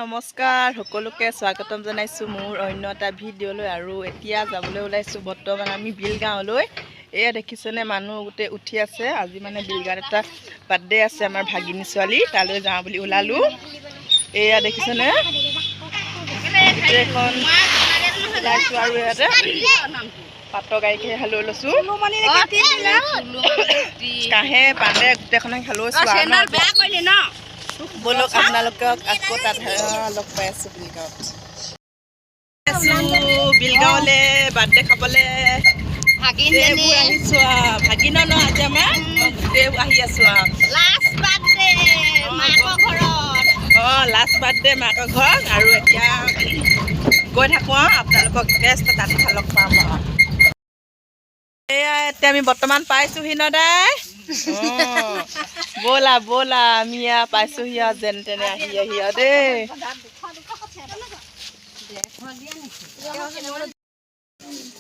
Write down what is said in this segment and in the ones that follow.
নমস্কাৰ সকলোকে স্বাগতম জনাইছো মোৰ অন্য এটা ভিডিঅ'লৈ আৰু এতিয়া যাবলৈ ওলাইছো বৰ্তমান আমি বিলগাঁৱলৈ। এয়া দেখিছেনে মানুহ গোটে উঠি আছে। আজি মানে বিলগাঁৱত এটা বাৰ্থডে আছে আমাৰ ভাগিনী ছোৱালী, তালৈ যাওঁ বুলি ওলালো। এয়া দেখিছেনে গোটেইখন ওলাইছো আৰু ইয়াতে পাতৰ গাড়ীকে লৈ লৈছো। কাঁহে পানে গোটেইখনে লৈছো আৰু বলক আপোনালোকক আকৌ তাত লগ পাই আছো বিলগাঁৱলৈ বাৰ্থডে খাবলৈ ভাগিনবোৰ আহিছো। ভাগিনৰ ন আজি আমাৰ গোটেই আহি আছো লাষ্ট বাৰ্থডে মাকৰ ঘৰত। আৰু এতিয়া গৈ থাকো আপোনালোকক তাত লগ পাম এয়া এতিয়া আমি বৰ্তমান পাইছোহি ন দাই। ব'লা ব'লা আমি ইয়াত পাইছোহি আৰু যেন তেনে আহি দেই।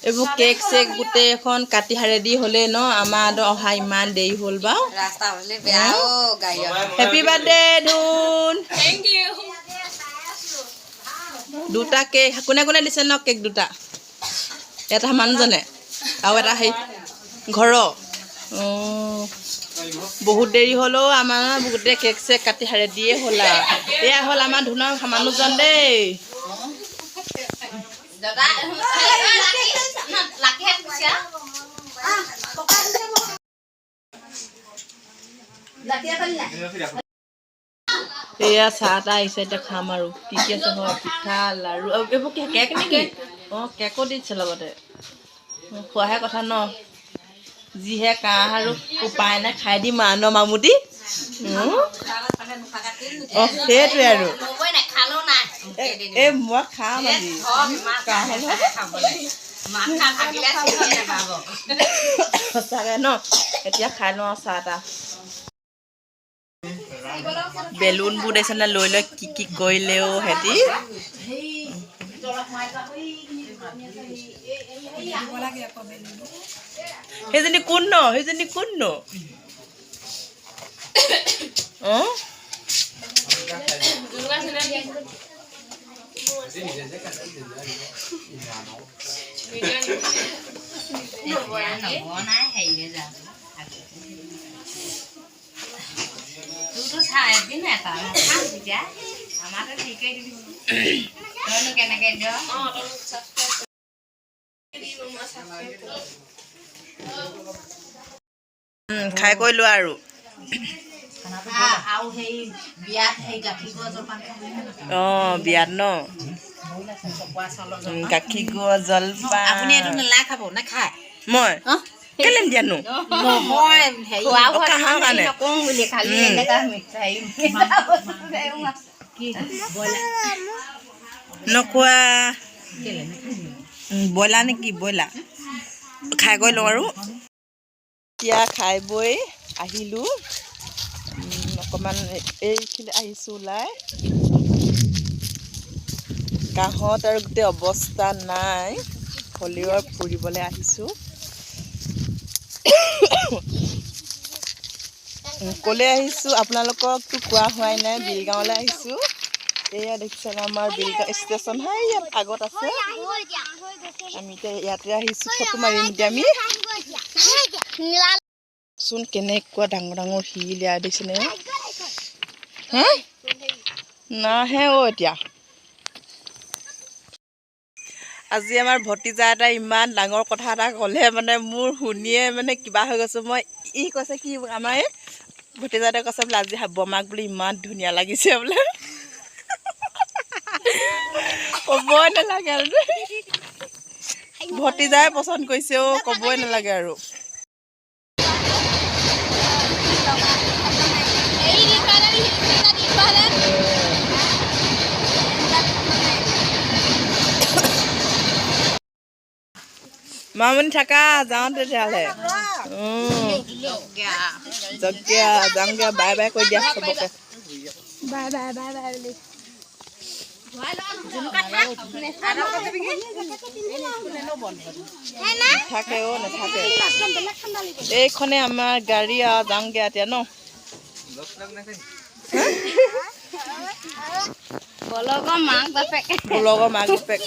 এইবোৰ কেক চেক গোটেইখন কাটি হাৰেদি হ'লে ন আমাৰ অহা ইমান দেৰি হ'ল বাৰু। হেপী বাৰ্থডে ধুন। দুটা কেক কোনে কোনে দিছে ন? কেক দুটা, এটা মানুহজনে আৰু এটা সেই ঘৰৰ। বহুত দেৰি হ'লেও আমাৰ গোটেই কেক চেক কাটি হাৰে দিয়ে হ'ল আৰু। এয়া হ'ল আমাৰ ধুনৰ মানুহজন দেই। এয়া চাহ তাহ আহিছে, এতিয়া খাম আৰু কি কি আছে হয় পিঠা লাৰু আৰু এইবোৰ কেক নেকি? কেকো দিছে লগতে। খোৱাহে কথা ন, যিহে কাহ আৰু উপায় নাই খাই দিম ন মামুদি। সেইটোৱে আৰু মই খাম আজি সঁচাকে ন। এতিয়া খাই লওঁ চাহ তাহ। বেলুনবোৰ দেখিছেনে লৈ লৈ কি কি কৰিলেও সিহঁতি। সেইজনী কোন ন? সেইজনী কোন ন? খাই কৰি লোৱা আৰু বিয়াত ন গাখীৰ গুড় জলপান। আপুনি এইটো নেলাই খাব নাখায়? মই কেলে দিয়ানো নখোৱা ব্ৰইলাৰ নেকি? ব্ৰইলাৰ খাই গৈ লওঁ আৰু। এতিয়া খাই বৈ আহিলোঁ অকণমান এইখিনি আহিছোঁ ওলাই। কাঁহত আৰু গোটেই অৱস্থা নাই, হ'লেও ফুৰিবলৈ আহিছোঁ। ক'লৈ আহিছোঁ আপোনালোককতো কোৱা হোৱাই নাই। বিলগাঁৱলৈ আহিছোঁ। এয়া দেখিছেনে আমাৰ বিলগাঁও ষ্টেচন হয় ইয়াত আগত আছে। আমি এতিয়া ইয়াতে আহিছোঁ, ফটো মাৰিম এতিয়া আমি। চোন কেনেকুৱা ডাঙৰ ডাঙৰ শিল ইয়াত দেখিছেনে? নাহে এতিয়া। আজি আমাৰ ভতিজা এটা ইমান ডাঙৰ কথা এটা ক'লে মানে মোৰ শুনিয়ে মানে কিবা হৈ গৈছোঁ মই। ই কৈছে কি আমাৰ এই ভতিজা এটাই কৈছে বোলে আজি বমাক বোলে ইমান ধুনীয়া লাগিছে বোলে। ক'বই নালাগে আৰু ভতিজাই পচন্দ কৰিছে ক'বই নালাগে আৰু। মামনি থাকা যাওঁ তেতিয়াহ'লে। যজ্ঞা যামগৈ, বাই বাই কৈ দিয়া চবকে। বাই বাই বাই বাই বুলি নাথাকে নাথাকে। এইখনে আমাৰ গাড়ী আৰু যাওঁগৈ এতিয়া ন। বলগৰ মাক বাপেক বুলগৰ মাক বাপেক